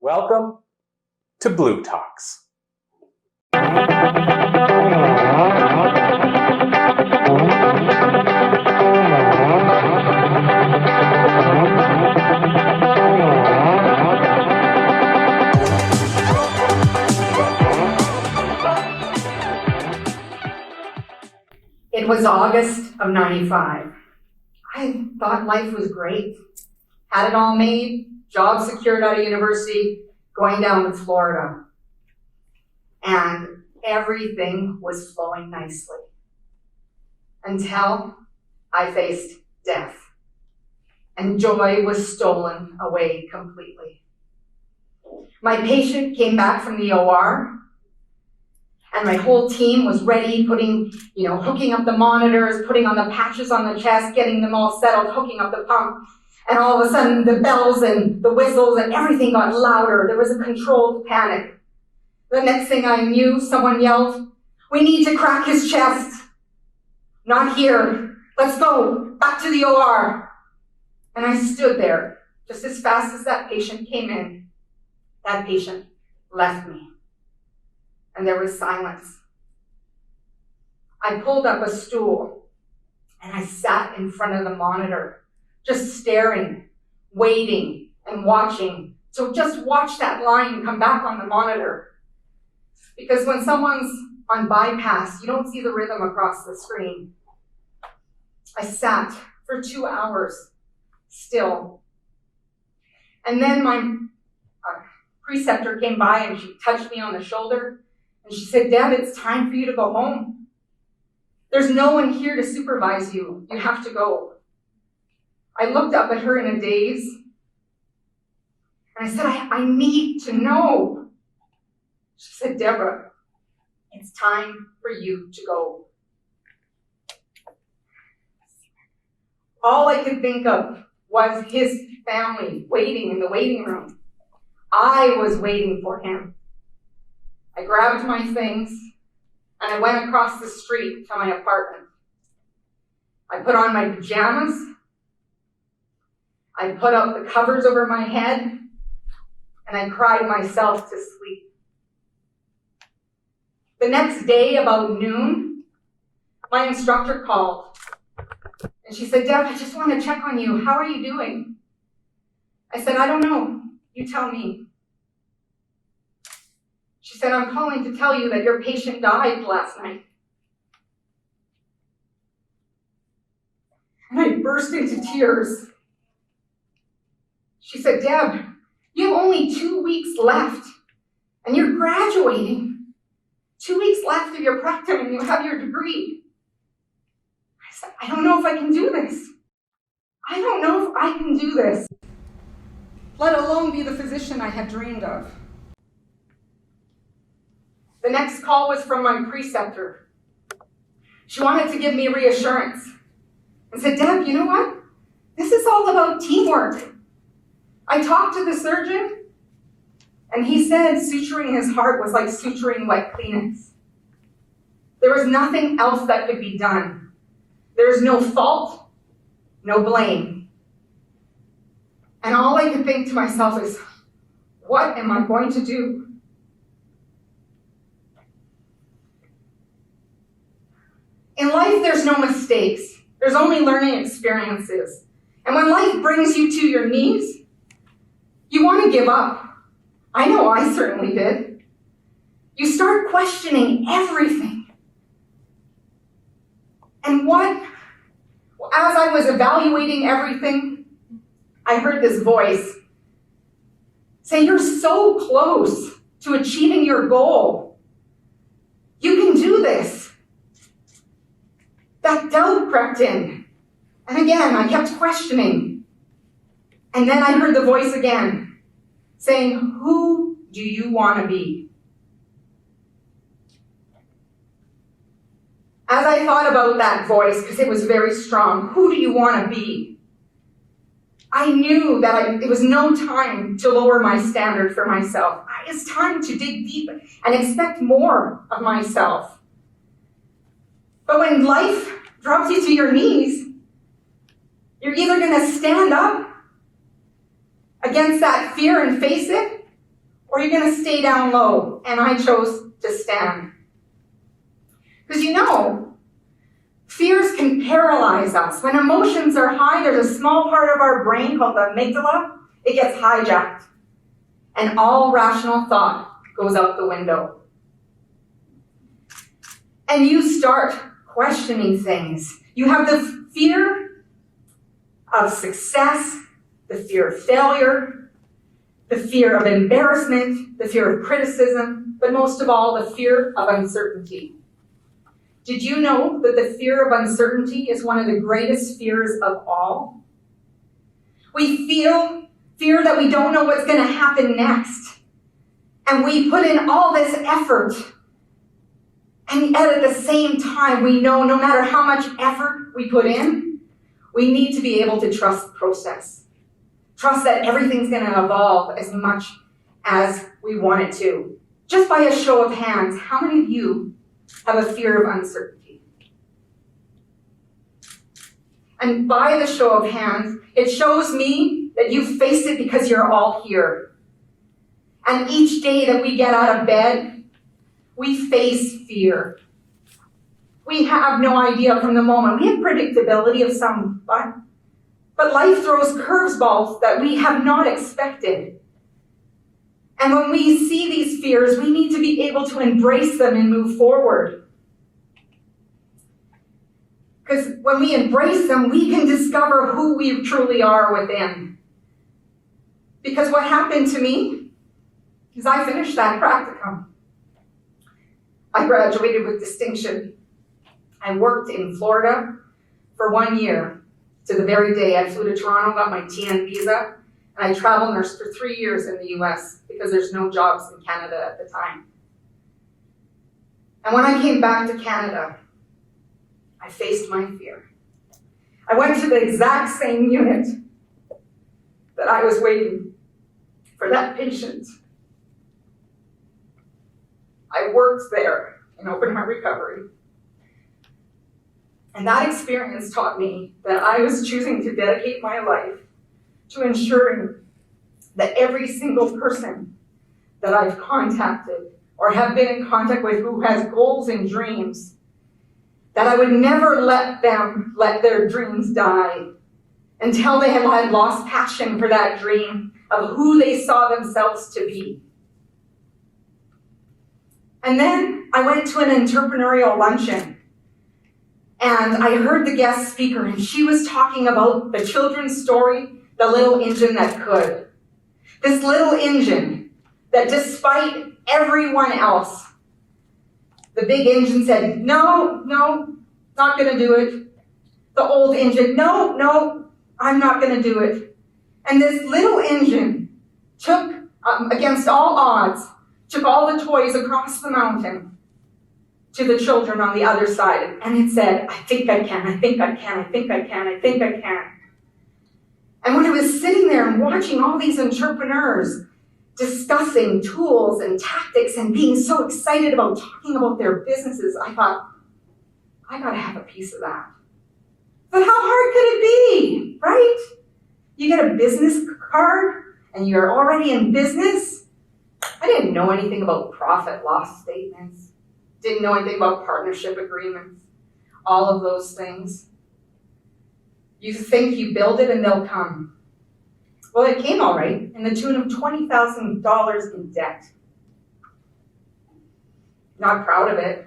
Welcome to blutalks. It was August of '95. I thought life was great. Had it all made, job secured out of university, going down to Florida. And everything was flowing nicely. Until I faced death. And joy was stolen away completely. My patient came back from the OR, and my whole team was ready, hooking up the monitors, putting on the patches on the chest, getting them all settled, hooking up the pump. And all of a sudden, the bells and the whistles and everything got louder. There was a controlled panic. The next thing I knew, someone yelled, "We need to crack his chest." "Not here. Let's go. Back to the OR." And I stood there just as fast as that patient came in. That patient left me. And there was silence. I pulled up a stool and I sat in front of the monitor, just staring, waiting, and watching. So just watch that line come back on the monitor. Because when someone's on bypass, you don't see the rhythm across the screen. I sat for 2 hours, still. And then my preceptor came by and she touched me on the shoulder. And she said, "Deb, it's time for you to go home. There's no one here to supervise you. You have to go." I looked up at her in a daze. And I said, I need to know. She said, "Debra, it's time for you to go." All I could think of was his family waiting in the waiting room. I was waiting for him. I grabbed my things and I went across the street to my apartment. I put on my pajamas. I put up the covers over my head and I cried myself to sleep. The next day, about noon, my instructor called and she said, "Deb, I just want to check on you. How are you doing?" I said, "I don't know. You tell me." She said, "I'm calling to tell you that your patient died last night." And I burst into tears. She said, "Deb, you have only 2 weeks left and you're graduating. 2 weeks left of your practicum and you have your degree." I said, "I don't know if I can do this. I don't know if I can do this, let alone be the physician I had dreamed of." The next call was from my preceptor. She wanted to give me reassurance and said, "Deb, you know what? This is all about teamwork. I talked to the surgeon and he said suturing his heart was like suturing wet Kleenex. There was nothing else that could be done. There is no fault, no blame." And all I could think to myself is, what am I going to do? In life, there's no mistakes. There's only learning experiences. And when life brings you to your knees, you want to give up. I know I certainly did. You start questioning everything. And as I was evaluating everything, I heard this voice say, "You're so close to achieving your goal. You can do this." That doubt crept in. And again, I kept questioning. And then I heard the voice again saying, "Who do you want to be?" As I thought about that voice, because it was very strong, who do you want to be? I knew that it was no time to lower my standard for myself. It's time to dig deep and expect more of myself. But when life drops you to your knees, you're either going to stand up against that fear and face it, or are you going to stay down low? And I chose to stand. Because fears can paralyze us. When emotions are high, there's a small part of our brain called the amygdala. It gets hijacked. And all rational thought goes out the window. And you start questioning things. You have the fear of success, the fear of failure, the fear of embarrassment, the fear of criticism, but most of all, the fear of uncertainty. Did you know that the fear of uncertainty is one of the greatest fears of all? We feel fear that we don't know what's going to happen next. And we put in all this effort. And yet at the same time, we know no matter how much effort we put in, we need to be able to trust the process. Trust that everything's going to evolve as much as we want it to. Just by a show of hands, how many of you have a fear of uncertainty? And by the show of hands, it shows me that you face it because you're all here. And each day that we get out of bed, we face fear. We have no idea from the moment. We have predictability of some, but life throws curveballs that we have not expected. And when we see these fears, we need to be able to embrace them and move forward. Because when we embrace them, we can discover who we truly are within. Because what happened to me is I finished that practicum. I graduated with distinction. I worked in Florida for 1 year. To the very day I flew to Toronto, got my TN visa, and I travel nursed for 3 years in the US because there's no jobs in Canada at the time. And when I came back to Canada, I faced my fear. I went to the exact same unit that I was waiting for that patient. I worked there in open heart recovery. And that experience taught me that I was choosing to dedicate my life to ensuring that every single person that I've contacted or have been in contact with who has goals and dreams, that I would never let them let their dreams die until they had lost passion for that dream of who they saw themselves to be. And then I went to an entrepreneurial luncheon. And I heard the guest speaker, and she was talking about the children's story, The Little Engine That Could. This little engine that despite everyone else, the big engine said, no, not going to do it. The old engine, no, I'm not going to do it. And this little engine took, against all odds, took all the toys across the mountain to the children on the other side. And it said, I think I can, I think I can, I think I can, I think I can. And when I was sitting there and watching all these entrepreneurs discussing tools and tactics and being so excited about talking about their businesses, I thought, I gotta have a piece of that. But how hard could it be, right? You get a business card and you're already in business. I didn't know anything about profit loss statements. Didn't know anything about partnership agreements, all of those things. You think you build it and they'll come. Well, it came all right, in the tune of $20,000 in debt. Not proud of it.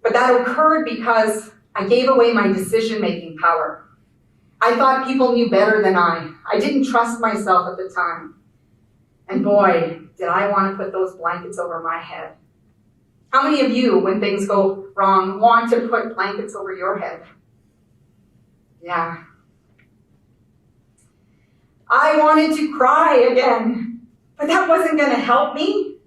But that occurred because I gave away my decision-making power. I thought people knew better than I. I didn't trust myself at the time. And boy, did I want to put those blankets over my head. How many of you, when things go wrong, want to put blankets over your head? Yeah. I wanted to cry again, but that wasn't going to help me.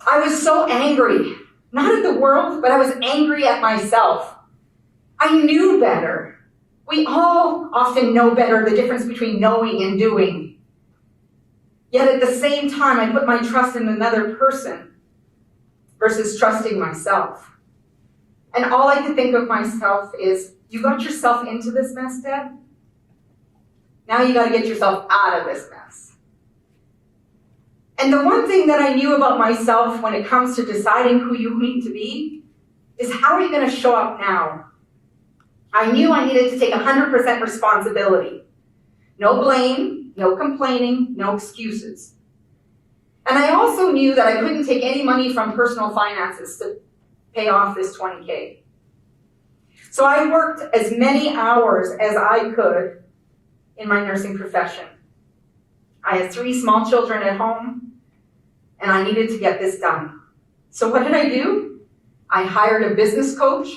I was so angry, not at the world, but I was angry at myself. I knew better. We all often know better, the difference between knowing and doing. Yet at the same time, I put my trust in another person versus trusting myself. And all I could think of myself is, you got yourself into this mess, Deb? Now you got to get yourself out of this mess. And the one thing that I knew about myself when it comes to deciding who you need to be is how are you going to show up now? I knew I needed to take 100% responsibility. No blame, no complaining, no excuses. And I also knew that I couldn't take any money from personal finances to pay off this $20K. So I worked as many hours as I could in my nursing profession. I had 3 small children at home, and I needed to get this done. So what did I do? I hired a business coach,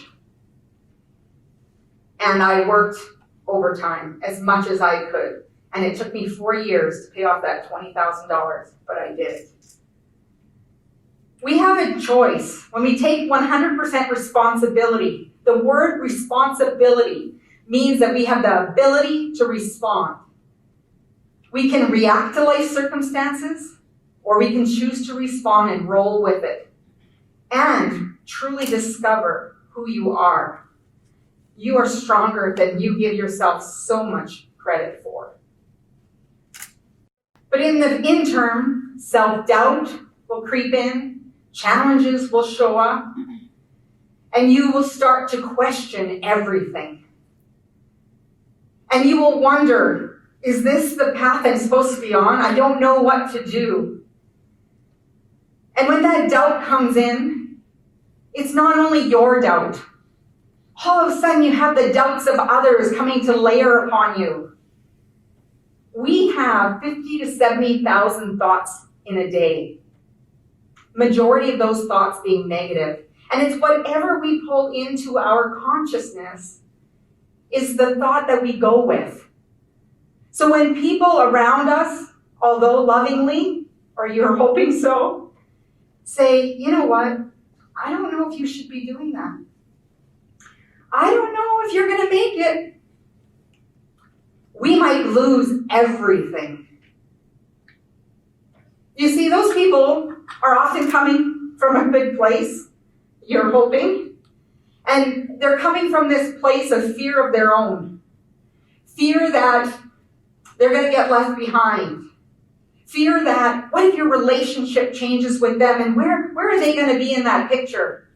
and I worked overtime as much as I could. And it took me 4 years to pay off that $20,000, but I did. We have a choice. When we take 100% responsibility, the word responsibility means that we have the ability to respond. We can react to life circumstances, or we can choose to respond and roll with it and truly discover who you are. You are stronger than you give yourself so much credit for. But in the interim, self-doubt will creep in, challenges will show up, and you will start to question everything. And you will wonder, is this the path I'm supposed to be on? I don't know what to do. And when that doubt comes in, it's not only your doubt. All of a sudden you have the doubts of others coming to layer upon you. We have 50 to 70,000 thoughts in a day. Majority of those thoughts being negative. And it's whatever we pull into our consciousness is the thought that we go with. So when people around us, although lovingly, or you're hoping so, say, you know what, I don't know if you should be doing that. I don't know if you're going to make it. We might lose everything. You see, those people are often coming from a good place, you're hoping, and they're coming from this place of fear of their own. Fear that they're going to get left behind. Fear that, what if your relationship changes with them, and where are they going to be in that picture?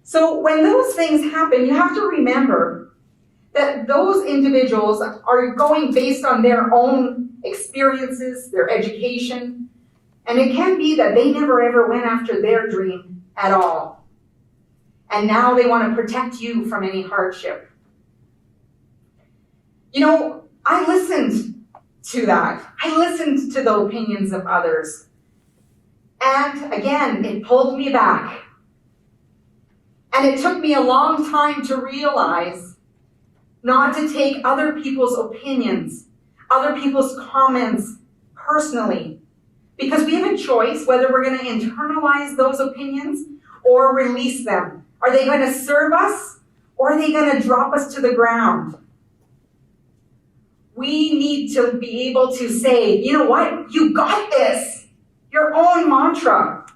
So when those things happen, you have to remember that those individuals are going based on their own experiences, their education, and it can be that they never ever went after their dream at all. And now they want to protect you from any hardship. You know, I listened to that. I listened to the opinions of others. And again, it pulled me back. And it took me a long time to realize not to take other people's opinions, other people's comments personally. Because we have a choice whether we're going to internalize those opinions or release them. Are they going to serve us or are they going to drop us to the ground? We need to be able to say, you know what, you got this. Your own mantra.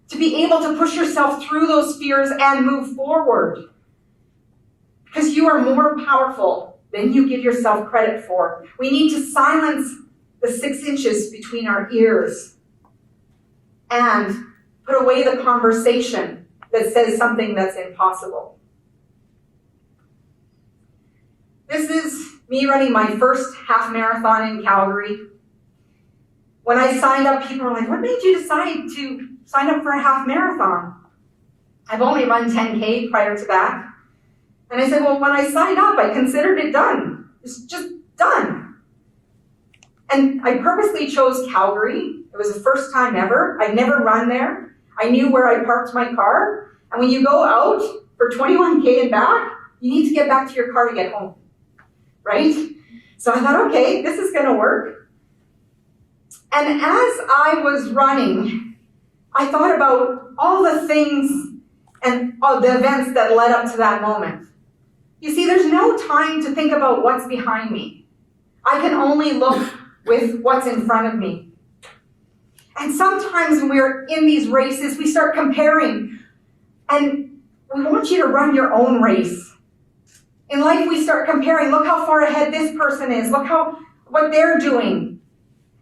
To be able to push yourself through those fears and move forward. Because you are more powerful than you give yourself credit for. We need to silence the 6 inches between our ears and put away the conversation that says something that's impossible. This is me running my first half marathon in Calgary. When I signed up, people were like, what made you decide to sign up for a half marathon? I've only run 10K prior to that. And I said, well, when I signed up, I considered it done. It's just done. And I purposely chose Calgary. It was the first time ever. I'd never run there. I knew where I parked my car. And when you go out for 21K and back, you need to get back to your car to get home, right? So I thought, okay, this is going to work. And as I was running, I thought about all the things and all the events that led up to that moment. You see, there's no time to think about what's behind me. I can only look with what's in front of me. And sometimes when we're in these races, we start comparing. And we want you to run your own race. In life, we start comparing. Look how far ahead this person is. Look what they're doing.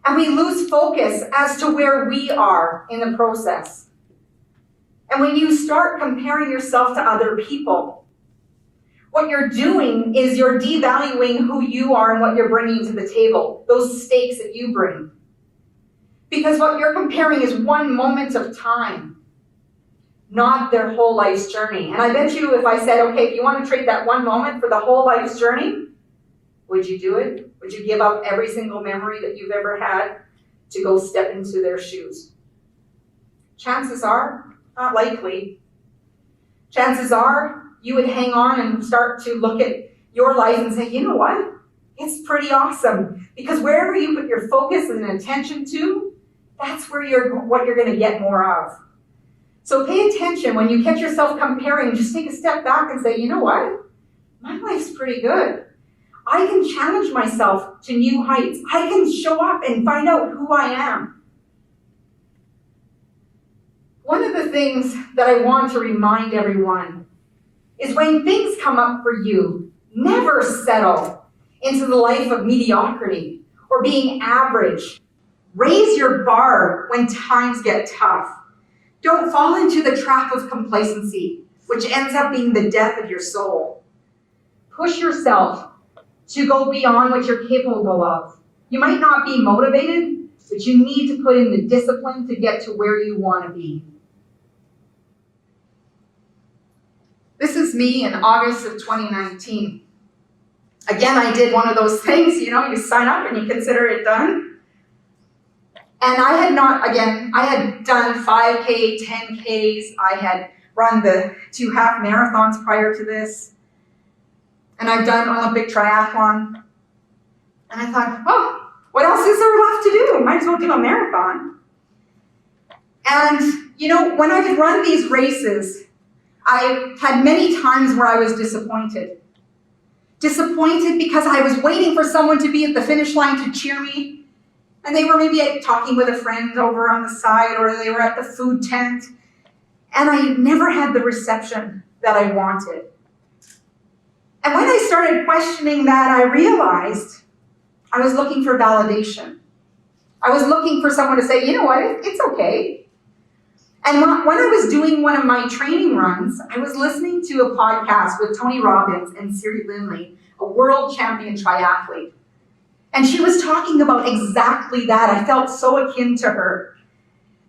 And we lose focus as to where we are in the process. And when you start comparing yourself to other people, what you're doing is you're devaluing who you are and what you're bringing to the table, those stakes that you bring. Because what you're comparing is one moment of time, not their whole life's journey. And I bet you if I said, okay, if you want to trade that one moment for the whole life's journey, would you do it? Would you give up every single memory that you've ever had to go step into their shoes? Chances are, not likely. Chances are, you would hang on and start to look at your life and say, you know what? It's pretty awesome. Because wherever you put your focus and attention to, that's where what you're going to get more of. So pay attention when you catch yourself comparing. Just take a step back and say, you know what? My life's pretty good. I can challenge myself to new heights. I can show up and find out who I am. One of the things that I want to remind everyone is when things come up for you, never settle into the life of mediocrity or being average. Raise your bar when times get tough. Don't fall into the trap of complacency, which ends up being the death of your soul. Push yourself to go beyond what you're capable of. You might not be motivated, but you need to put in the discipline to get to where you want to be. This is me in August of 2019. Again, I did one of those things, you sign up and you consider it done. And I had done 5K, 10Ks. I had run the 2 half marathons prior to this. And I've done Olympic triathlon. And I thought, oh, what else is there left to do? I might as well do a marathon. And, when I would run these races, I had many times where I was disappointed. Disappointed because I was waiting for someone to be at the finish line to cheer me. And they were maybe talking with a friend over on the side, or they were at the food tent. And I never had the reception that I wanted. And when I started questioning that, I realized I was looking for validation. I was looking for someone to say, you know what, it's okay. And when I was doing one of my training runs, I was listening to a podcast with Tony Robbins and Siri Lindley, a world champion triathlete. And she was talking about exactly that. I felt so akin to her.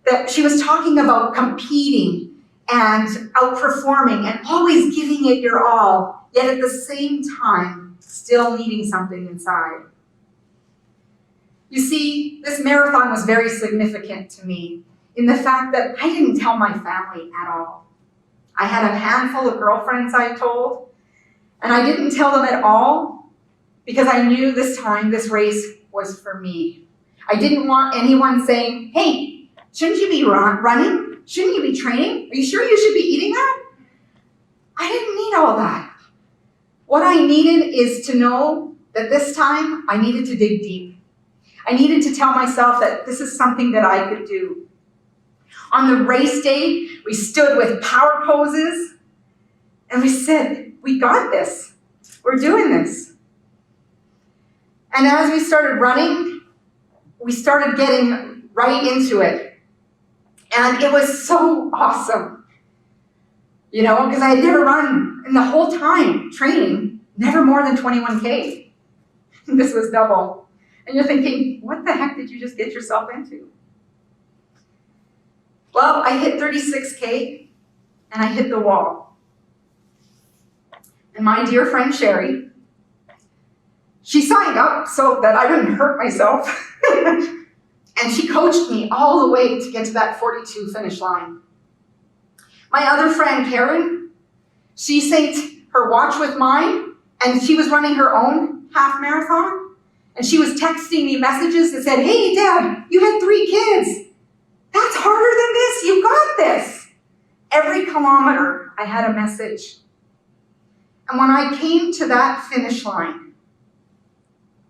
That she was talking about competing and outperforming and always giving it your all, yet at the same time, still needing something inside. You see, this marathon was very significant to me in the fact that I didn't tell my family at all. I had a handful of girlfriends I told, and I didn't tell them at all because I knew this time this race was for me. I didn't want anyone saying, hey, shouldn't you be running? Shouldn't you be training? Are you sure you should be eating that? I didn't need all that. What I needed is to know that this time I needed to dig deep. I needed to tell myself that this is something that I could do. On the race day, we stood with power poses and we said, we got this. We're doing this. And as we started running, we started getting right into it. And it was so awesome. Because I had never run in the whole time training, never more than 21K. This was double. And you're thinking, what the heck did you just get yourself into? Well, I hit 36K and I hit the wall. And my dear friend Sherry, she signed up so that I wouldn't hurt myself. And she coached me all the way to get to that 42 finish line. My other friend, Karen, she synced her watch with mine, and she was running her own half marathon. And she was texting me messages that said, hey, Deb, you had 3 kids. That's harder than this. You got this. Every kilometer, I had a message. And when I came to that finish line,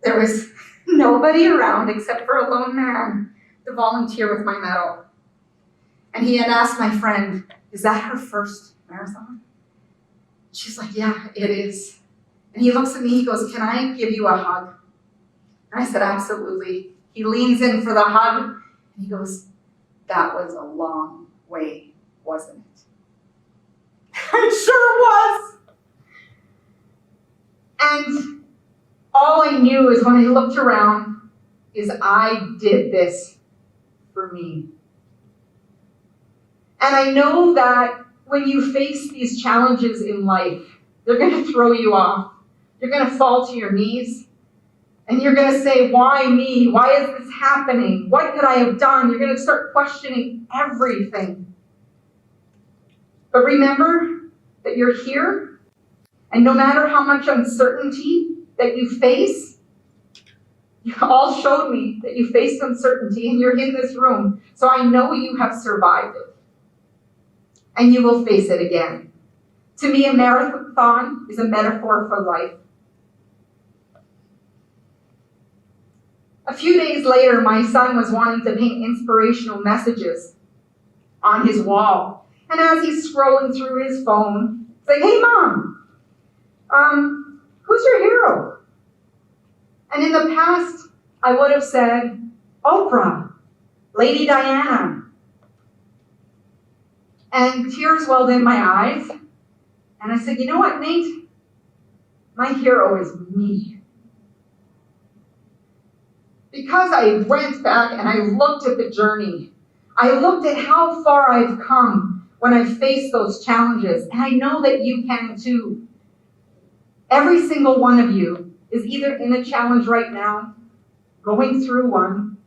there was nobody around except for a lone man to volunteer with my medal. And he had asked my friend, is that her first marathon? She's like, yeah, it is. And he looks at me, he goes, can I give you a hug? And I said, absolutely. He leans in for the hug, and he goes, "That was a long way, wasn't it?" It sure was. And all I knew is when I looked around is I did this for me. And I know that when you face these challenges in life, they're going to throw you off. You're going to fall to your knees. And you're going to say, why me? Why is this happening? What could I have done? You're going to start questioning everything. But remember that you're here. And no matter how much uncertainty that you face, you all showed me that you faced uncertainty and you're in this room. So I know you have survived it. And you will face it again. To me, a marathon is a metaphor for life. A few days later, my son was wanting to paint inspirational messages on his wall. And as he's scrolling through his phone, he's like, "Hey, Mom, who's your hero?" And in the past, I would have said, Oprah, Lady Diana. And tears welled in my eyes. And I said, "You know what, Nate? My hero is me." Because I went back and I looked at the journey. I looked at how far I've come when I faced those challenges. And I know that you can too. Every single one of you is either in a challenge right now, going through one,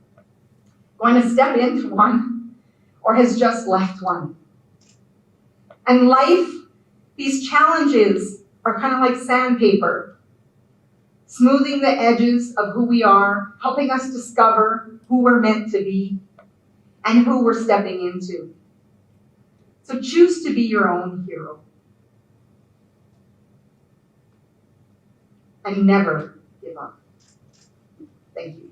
going to step into one, or has just left one. And life, these challenges are kind of like sandpaper, smoothing the edges of who we are, helping us discover who we're meant to be and who we're stepping into. So choose to be your own hero. And never give up. Thank you.